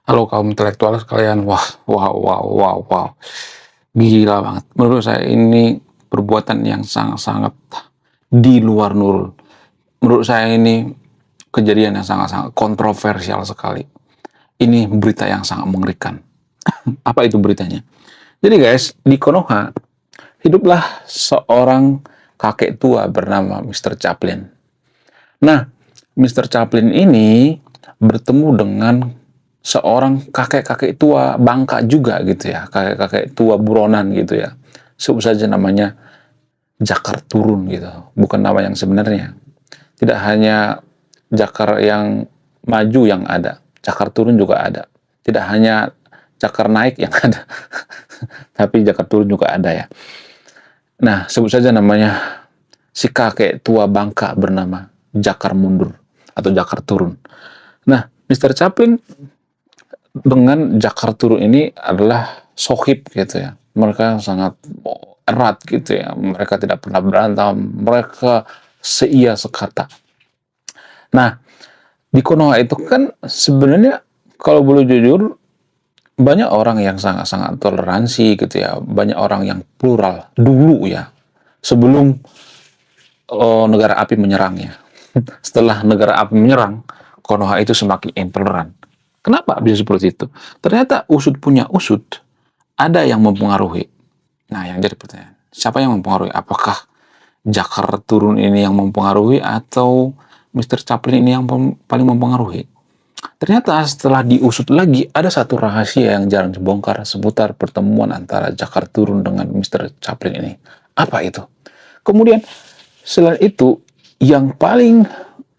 Halo kaum intelektual sekalian, wah, wow, wow, wow, wow, gila banget. Menurut saya ini perbuatan yang sangat-sangat di luar nurul. Menurut saya ini kejadian yang sangat-sangat kontroversial sekali. Ini berita yang sangat mengerikan. Apa itu beritanya? Jadi guys, di Konoha hiduplah seorang kakek tua bernama Mr. Chaplin. Nah, Mr. Chaplin ini bertemu dengan seorang kakek-kakek tua bangka juga gitu ya, kakek-kakek tua buronan gitu ya. Sebut saja namanya Jakar Turun gitu, bukan nama yang sebenarnya. Tidak hanya Jakar yang maju yang ada, Jakar Turun juga ada. Tidak hanya Jakar naik yang ada, tapi Jakar Turun juga ada ya. Nah, sebut saja namanya si kakek tua bangka bernama Jakar Mundur atau Jakar Turun. Nah, Mr. Chaplin dengan Jakar Turun ini adalah sohib gitu ya. Mereka sangat erat gitu ya. Mereka tidak pernah berantem. Mereka seia sekata. Nah, di Konoha itu kan sebenarnya kalau boleh jujur banyak orang yang sangat-sangat toleransi gitu ya. Banyak orang yang plural dulu ya. Sebelum negara api menyerangnya. Setelah negara api menyerang, Konoha itu semakin intoleran. Kenapa bisa seperti itu? Ternyata usut punya usut, ada yang mempengaruhi. Nah, yang jadi pertanyaan, siapa yang mempengaruhi? Apakah Jakar Turun ini yang mempengaruhi atau Mr. Chaplin ini yang paling mempengaruhi? Ternyata setelah diusut lagi, ada satu rahasia yang jarang dibongkar seputar pertemuan antara Jakar Turun dengan Mr. Chaplin ini. Apa itu? Kemudian, selain itu, yang paling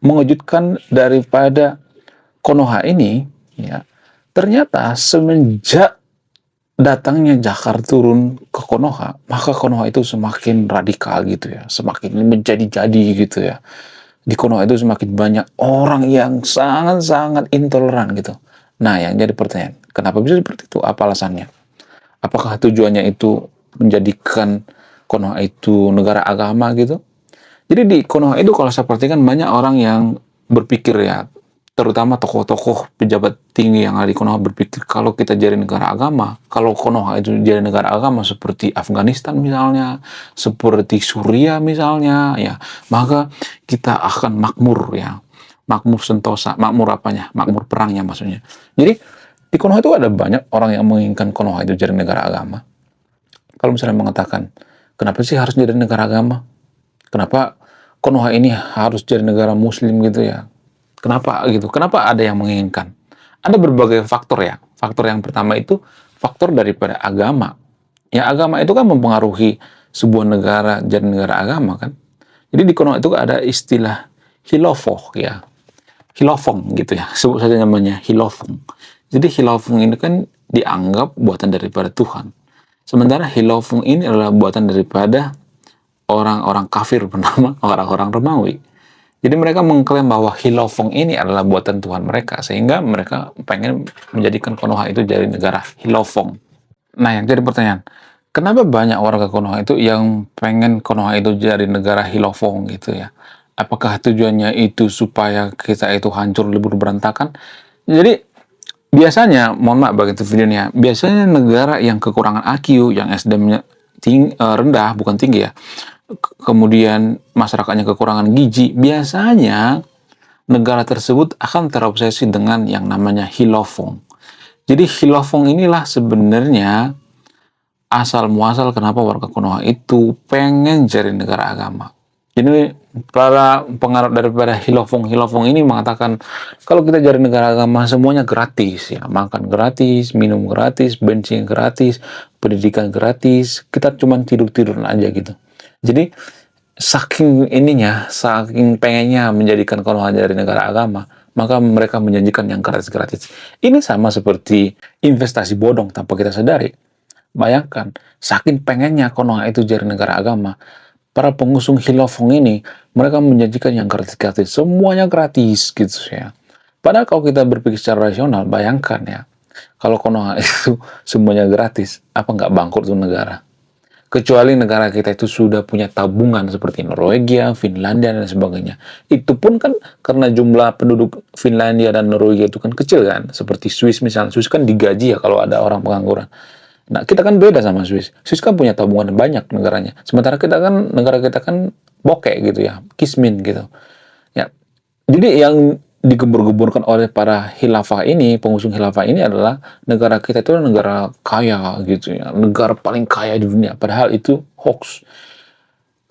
mengejutkan daripada Konoha ini, ya, ternyata semenjak datangnya Jakar Turun ke Konoha, maka Konoha itu semakin radikal gitu ya, semakin menjadi-jadi gitu ya. Di Konoha itu semakin banyak orang yang sangat-sangat intoleran gitu. Nah, yang jadi pertanyaan, kenapa bisa seperti itu? Apa alasannya? Apakah tujuannya itu menjadikan Konoha itu negara agama gitu? Jadi di Konoha itu kalau saya perhatikan banyak orang yang berpikir ya, terutama tokoh-tokoh pejabat tinggi yang ada di Konoha berpikir kalau kita jadi negara agama, kalau Konoha itu jadi negara agama seperti Afghanistan misalnya, seperti Suriah misalnya, ya, maka kita akan makmur ya, makmur sentosa, makmur apanya, makmur perangnya maksudnya. Jadi di Konoha itu ada banyak orang yang menginginkan Konoha itu jadi negara agama. Kalau misalnya mengatakan, kenapa sih harus jadi negara agama? Kenapa Konoha ini harus jadi negara muslim gitu ya? Kenapa gitu? Kenapa ada yang menginginkan? Ada berbagai faktor ya. Faktor yang pertama itu faktor daripada agama. Ya agama itu kan mempengaruhi sebuah negara jadi negara agama kan. Jadi di Konoha itu ada istilah hilofong ya. Hilofong gitu ya. Sebut saja namanya hilofong. Jadi hilofong ini kan dianggap buatan daripada Tuhan. Sementara hilofong ini adalah buatan daripada orang-orang kafir bernama orang-orang Romawi. Jadi mereka mengklaim bahwa Hilofong ini adalah buatan Tuhan mereka, sehingga mereka pengen menjadikan Konoha itu jadi negara Hilofong. Nah, yang jadi pertanyaan, kenapa banyak warga Konoha itu yang pengen Konoha itu jadi negara Hilofong gitu ya? Apakah tujuannya itu supaya kita itu hancur lebur berantakan? Jadi biasanya, mohon maaf bagi itu videonya, biasanya negara yang kekurangan IQ, yang SDM-nya rendah, bukan tinggi ya, kemudian masyarakatnya kekurangan gizi, biasanya negara tersebut akan terobsesi dengan yang namanya hilofong. Jadi hilofong inilah sebenarnya asal muasal kenapa warga Konoha itu pengen jadi negara agama. Jadi para pengaruh daripada hilofong ini mengatakan kalau kita jadi negara agama semuanya gratis ya, makan gratis, minum gratis, bensin gratis, pendidikan gratis, kita cuma tidur-tidur aja gitu. Jadi saking ininya, saking pengennya menjadikan Konoha dari negara agama, maka mereka menjanjikan yang gratis-gratis. Ini sama seperti investasi bodong tanpa kita sadari. Bayangkan, saking pengennya Konoha itu jadi negara agama, para pengusung Hilofong ini, mereka menjanjikan yang gratis-gratis. Semuanya gratis gitu ya. Padahal kalau kita berpikir secara rasional, bayangkan ya, kalau Konoha itu semuanya gratis, apa nggak bangkrut tuh negara? Kecuali negara kita itu sudah punya tabungan seperti Norwegia, Finlandia, dan sebagainya. Itu pun kan karena jumlah penduduk Finlandia dan Norwegia itu kan kecil kan. Seperti Swiss misalnya. Swiss kan digaji ya kalau ada orang pengangguran. Nah, kita kan beda sama Swiss. Swiss kan punya tabungan banyak negaranya. Sementara negara kita kan bokek gitu ya, kismin gitu. Ya, jadi yang digembur-gemburkan oleh para khilafah ini, pengusung khilafah ini adalah negara kita itu negara kaya gitu ya, negara paling kaya di dunia. Padahal itu hoax.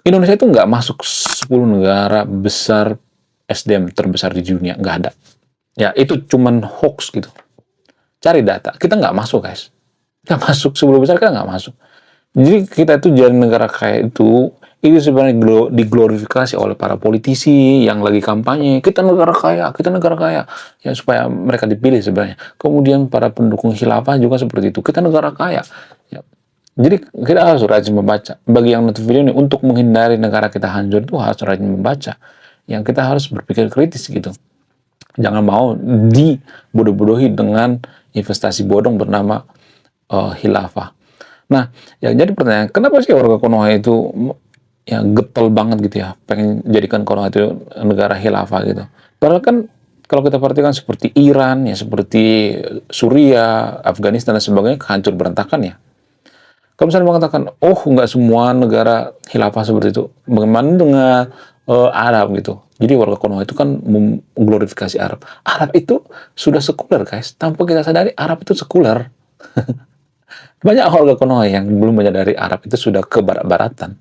Indonesia itu nggak masuk 10 negara besar SDM terbesar di dunia, nggak ada. Ya, itu cuman hoax gitu. Cari data, kita nggak masuk guys. Nggak masuk, 10 besar kita nggak masuk. Jadi kita itu jadi negara kaya itu sebenarnya diglorifikasi oleh para politisi yang lagi kampanye. Kita negara kaya, kita negara kaya. Ya supaya mereka dipilih sebenarnya. Kemudian para pendukung khilafah juga seperti itu. Kita negara kaya. Ya. Jadi kita harus rajin membaca. Bagi yang nonton video ini, untuk menghindari negara kita hancur itu harus rajin membaca. Yang kita harus berpikir kritis gitu. Jangan mau dibodoh-bodohi dengan investasi bodong bernama khilafah. Nah, yang jadi pertanyaan, kenapa sih warga Konoha itu ya getol banget gitu ya, pengen jadikan Konoha itu negara khilafah gitu. Padahal kan kalau kita perhatikan seperti Iran, ya seperti Suriah, Afghanistan dan sebagainya hancur berantakan ya. Kalau misalnya mengatakan, oh nggak semua negara khilafah seperti itu, bagaimana dengan Arab gitu. Jadi warga Konoha itu kan mengglorifikasi Arab. Arab itu sudah sekuler guys, tanpa kita sadari Arab itu sekuler. Banyak warga Konoha yang belum menyadari Arab itu sudah ke barat-baratan.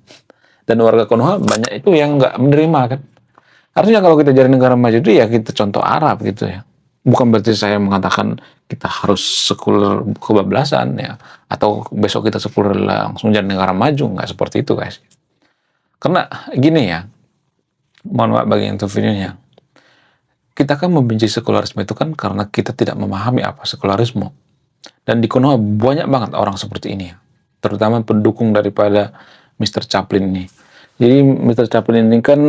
Dan warga Konoha banyak itu yang nggak menerima kan. Artinya kalau kita jadi negara maju itu ya kita contoh Arab gitu ya. Bukan berarti saya mengatakan kita harus sekuler kebablasan ya. Atau besok kita sekuler langsung jadi negara maju. Nggak seperti itu guys. Karena gini ya, mohon maaf bagi yang itu videonya. Kita kan membenci sekularisme itu kan karena kita tidak memahami apa sekularisme. Dan di Konoha banyak banget orang seperti ini, terutama pendukung daripada Mr. Chaplin ini. Jadi Mr. Chaplin ini kan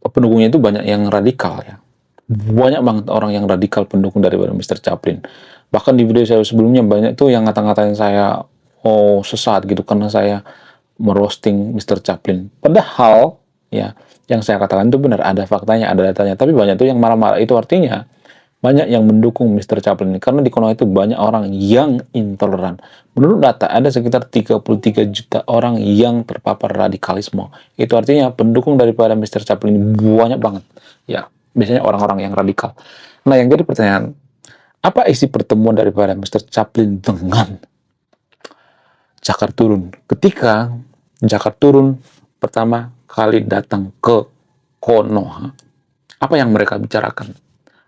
pendukungnya itu banyak yang radikal ya. Banyak banget orang yang radikal pendukung daripada Mr. Chaplin. Bahkan di video saya sebelumnya banyak tuh yang ngata-ngatain saya, oh sesat gitu karena saya merosting Mr. Chaplin. Padahal ya yang saya katakan itu benar, ada faktanya, ada datanya. Tapi banyak tuh yang marah-marah, itu artinya banyak yang mendukung Mr. Chaplin ini karena di Konoha itu banyak orang yang intoleran. Menurut data ada sekitar 33 juta orang yang terpapar radikalisme. Itu artinya pendukung daripada Mr. Chaplin ini banyak banget. Ya, biasanya orang-orang yang radikal. Nah, yang jadi pertanyaan, apa isi pertemuan daripada Mr. Chaplin dengan Jakar Turun? Ketika Jakar Turun pertama kali datang ke Konoha, apa yang mereka bicarakan?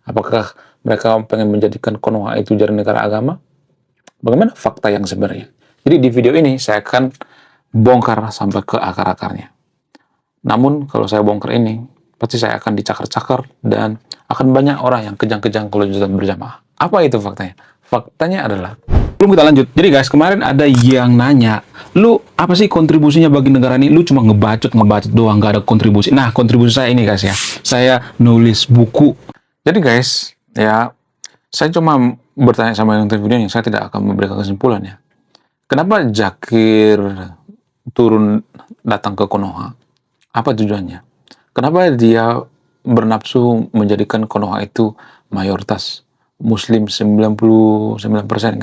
Apakah mereka pengen menjadikan Konoha itu jadi negara agama? Bagaimana fakta yang sebenarnya? Jadi di video ini saya akan bongkar sampai ke akar-akarnya. Namun kalau saya bongkar ini, pasti saya akan dicakar-cakar dan akan banyak orang yang kejang-kejang kelanjutan berjamaah. Apa itu faktanya? Faktanya adalah, belum kita lanjut. Jadi guys, kemarin ada yang nanya, lu apa sih kontribusinya bagi negara ini? Lu cuma ngebacot doang, gak ada kontribusi. Nah, kontribusi saya ini guys ya, saya nulis buku. Jadi guys, ya saya cuma bertanya sama yang nonton videonya, saya tidak akan memberikan kesimpulan ya. Kenapa Jakir turun datang ke Konoha? Apa tujuannya? Kenapa dia bernafsu menjadikan Konoha itu mayoritas Muslim 99%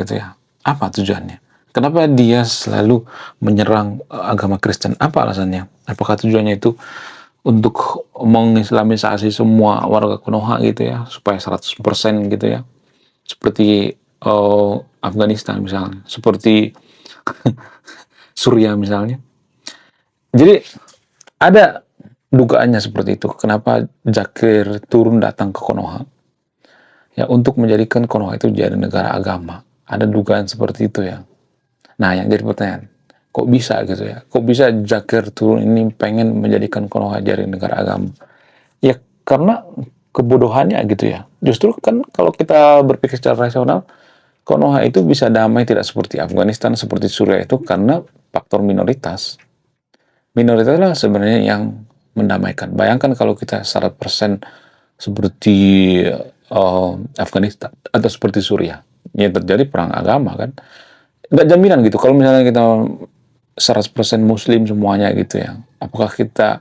gitu ya? Apa tujuannya? Kenapa dia selalu menyerang agama Kristen? Apa alasannya? Apakah tujuannya itu untuk mengislamisasi semua warga Konoha gitu ya, supaya 100% gitu ya, seperti Afghanistan misalnya, seperti Suriah misalnya. Jadi ada dugaannya seperti itu. Kenapa Jakir turun datang ke Konoha? Ya untuk menjadikan Konoha itu jadi negara agama. Ada dugaan seperti itu ya. Nah yang jadi pertanyaan, kok bisa gitu ya? Kok bisa Jakir turun ini pengen menjadikan Konoha jadi negara agama? Ya karena kebodohannya gitu ya. Justru kan kalau kita berpikir secara rasional, Konoha itu bisa damai tidak seperti Afghanistan, seperti Suriah itu karena faktor minoritas. Minoritas lah sebenarnya yang mendamaikan. Bayangkan kalau kita 100% seperti Afghanistan atau seperti Suriah, yang terjadi perang agama kan. Nggak jaminan gitu. Kalau misalnya kita 100% muslim semuanya gitu ya. Apakah kita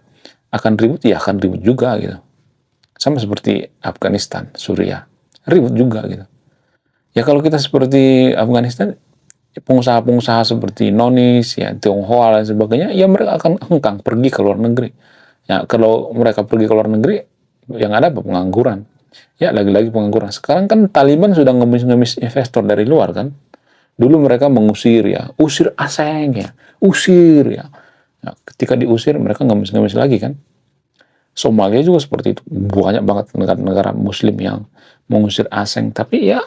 akan ribut? Ya akan ribut juga gitu. Sama seperti Afghanistan, Suriah, ribut juga gitu. Ya kalau kita seperti Afghanistan, pengusaha-pengusaha seperti Nonis, ya Tionghoa dan sebagainya, ya mereka akan hengkang pergi ke luar negeri. Ya kalau mereka pergi ke luar negeri, yang ada apa? Pengangguran. Ya lagi-lagi pengangguran. Sekarang kan Taliban sudah ngemis-ngemis investor dari luar kan. Dulu mereka mengusir ya, usir asing ya, usir ya. Nah, ketika diusir mereka ngemis-ngemis lagi kan. Somalia juga seperti itu. Banyak banget negara-negara muslim yang mengusir asing. Tapi ya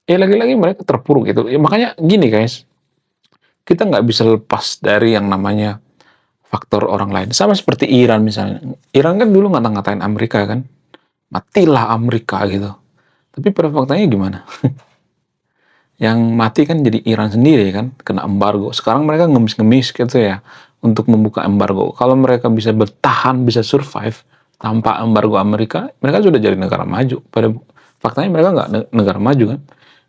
lagi-lagi mereka terpuruk gitu. Ya, makanya gini guys, kita nggak bisa lepas dari yang namanya faktor orang lain. Sama seperti Iran misalnya. Iran kan dulu ngata-ngatain Amerika kan. Matilah Amerika gitu. Tapi pada faktanya gimana? Yang mati kan jadi Iran sendiri kan, kena embargo. Sekarang mereka ngemis-ngemis gitu ya untuk membuka embargo. Kalau mereka bisa bertahan, bisa survive tanpa embargo Amerika, mereka sudah jadi negara maju. Pada faktanya mereka nggak negara maju kan.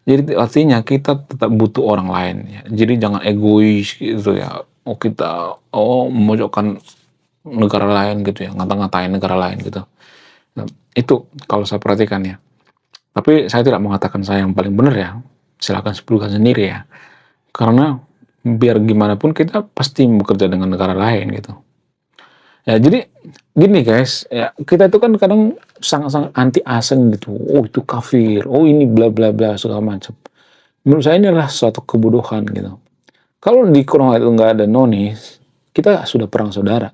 Jadi artinya kita tetap butuh orang lain ya. Jadi jangan egois gitu ya. Memojokkan negara lain gitu ya, ngata-ngatain negara lain gitu. Nah, itu kalau saya perhatikan ya. Tapi saya tidak mengatakan saya yang paling benar ya. Silakan sebutkan sendiri ya. Karena biar gimana pun kita pasti bekerja dengan negara lain gitu. Ya jadi gini guys, ya kita itu kan kadang sangat-sangat anti asing gitu. Oh itu kafir, oh ini bla bla bla segala macam. Menurut saya ini adalah suatu kebodohan gitu. Kalau di Konoha itu nggak ada nonis, kita sudah perang saudara.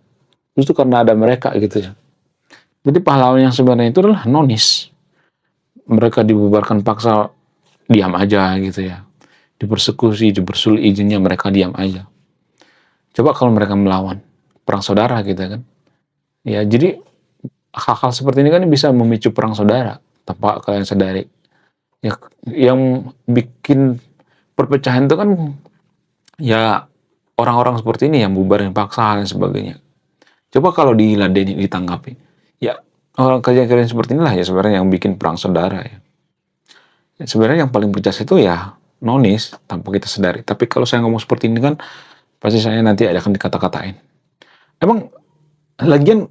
Justru karena ada mereka gitu ya. Jadi pahlawan yang sebenarnya itu adalah nonis. Mereka dibubarkan paksa, diam aja gitu ya. Dipersekusi, dipersulit izinnya, mereka diam aja. Coba kalau mereka melawan, perang saudara gitu kan. Ya jadi hal-hal seperti ini kan bisa memicu perang saudara tanpa kalian sadari. Ya, yang bikin perpecahan itu kan ya orang-orang seperti ini yang bubarin paksa dan sebagainya. Coba kalau diladeni, ditanggapi. Ya orang kejadian seperti inilah ya sebenarnya yang bikin perang saudara ya. Ya, sebenarnya yang paling berjasa itu ya nonis tanpa kita sadari. Tapi kalau saya ngomong seperti ini kan pasti saya nanti akan dikata-katain. Emang lagian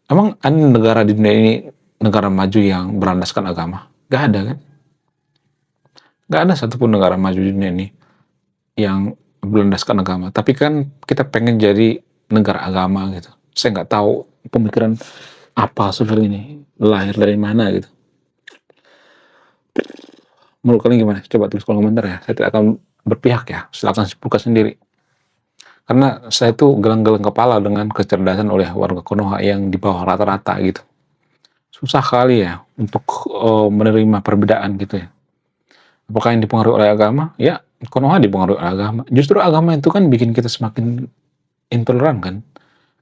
emang ada negara di dunia ini negara maju yang berlandaskan agama? Gak ada kan? Gak ada satupun negara maju di dunia ini yang berlandaskan agama. Tapi kan kita pengen jadi negara agama gitu. Saya nggak tahu pemikiran apa sebenarnya ini lahir dari mana gitu. Menurut kalian gimana? Coba tulis kolom komentar ya. Saya tidak akan berpihak ya. Silakan buka sendiri. Karena saya tuh geleng-geleng kepala dengan kecerdasan oleh warga Konoha yang di bawah rata-rata gitu. Susah kali ya untuk menerima perbedaan gitu ya. Apakah yang dipengaruhi oleh agama? Ya, Konoha dipengaruhi oleh agama. Justru agama itu kan bikin kita semakin intoleran kan.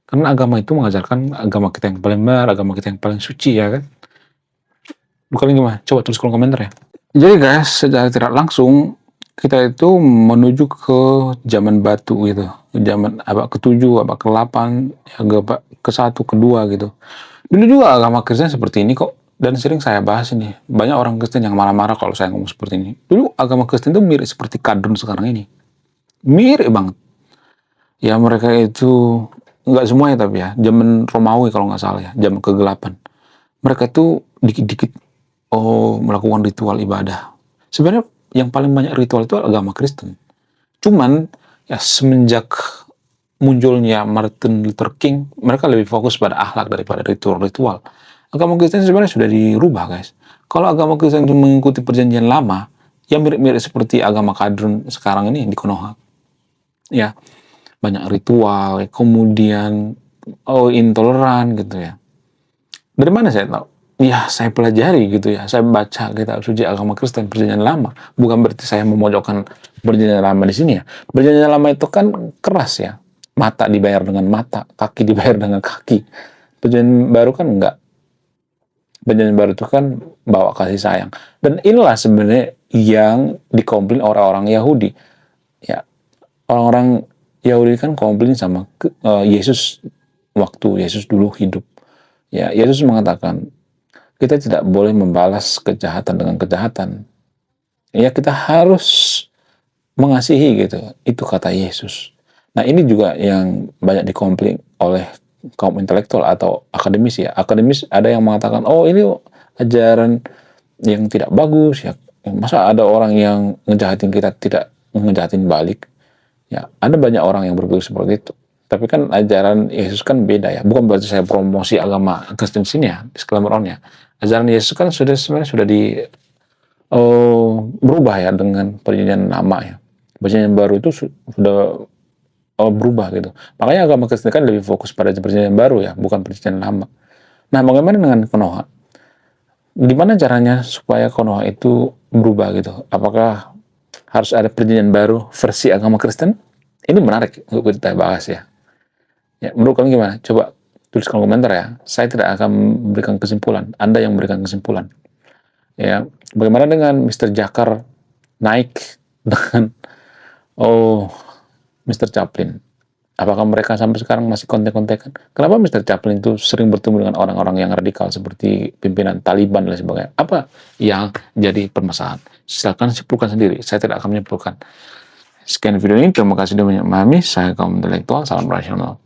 Karena agama itu mengajarkan agama kita yang paling benar, agama kita yang paling suci ya kan. Bukan gimana? Coba tulis kolom komentar ya. Jadi guys, secara tidak langsung kita itu menuju ke zaman batu gitu, zaman abad ke-7, abad ke-8, abad ke-1, ke-2 gitu. Dulu juga agama Kristen seperti ini kok, dan sering saya bahas ini. Banyak orang Kristen yang marah-marah kalau saya ngomong seperti ini. Dulu agama Kristen itu mirip seperti kadrun sekarang ini. Mirip banget. Ya mereka itu, nggak semuanya tapi ya, zaman Romawi kalau nggak salah ya, zaman kegelapan. Mereka itu dikit-dikit melakukan ritual ibadah. Sebenarnya yang paling banyak ritual itu agama Kristen. Cuman ya semenjak munculnya Martin Luther King, mereka lebih fokus pada akhlak daripada ritual-ritual. Agama Kristen sebenarnya sudah dirubah guys. Kalau agama Kristen itu mengikuti perjanjian lama, ya mirip-mirip seperti agama kadrun sekarang ini di Konoha. Ya banyak ritual, kemudian intoleran gitu ya. Dari mana saya tahu? Ya saya pelajari gitu ya, saya baca kitab suci agama Kristen perjanjian lama. Bukan berarti saya memojokkan perjanjian lama di sini ya. Perjanjian lama itu kan keras ya, mata dibayar dengan mata, kaki dibayar dengan kaki. Perjanjian baru kan enggak. Perjanjian baru itu kan bawa kasih sayang. Dan inilah sebenarnya yang dikomplain orang-orang Yahudi. Ya, orang-orang Yahudi kan komplain sama Yesus waktu Yesus dulu hidup. Ya, Yesus mengatakan kita tidak boleh membalas kejahatan dengan kejahatan. Ya kita harus mengasihi gitu. Itu kata Yesus. Nah, ini juga yang banyak dikomplain oleh kaum intelektual atau akademis ya. Akademis ada yang mengatakan, oh ini ajaran yang tidak bagus ya. Masa ada orang yang ngejahatin kita tidak ngejahatin balik? Ya, ada banyak orang yang berpikir seperti itu. Tapi kan ajaran Yesus kan beda ya. Bukan berarti saya promosi agama Kristen sini ya, disclaimer on ya. Ajaran Yesus kan sebenarnya sudah berubah ya dengan perjanjian lama ya. Perjanjian baru itu sudah berubah gitu. Makanya agama Kristen kan lebih fokus pada perjanjian baru ya, bukan perjanjian lama. Nah, bagaimana dengan Konoha? Gimana caranya supaya Konoha itu berubah gitu? Apakah harus ada perjanjian baru versi agama Kristen? Ini menarik untuk kita bahas ya. Ya, menurut kalian gimana? Coba tuliskan komentar ya. Saya tidak akan memberikan kesimpulan. Anda yang memberikan kesimpulan. Ya, bagaimana dengan Mr. Jakar naik dengan Mr. Chaplin? Apakah mereka sampai sekarang masih kontek-kontekan? Kenapa Mr. Chaplin itu sering bertemu dengan orang-orang yang radikal seperti pimpinan Taliban dan sebagainya? Apa yang jadi permasalahan? Silakan simpulkan sendiri. Saya tidak akan menyimpulkan. Sekian video ini. Terima kasih sudah memahami. Saya kaum intelektual. Salam rasional.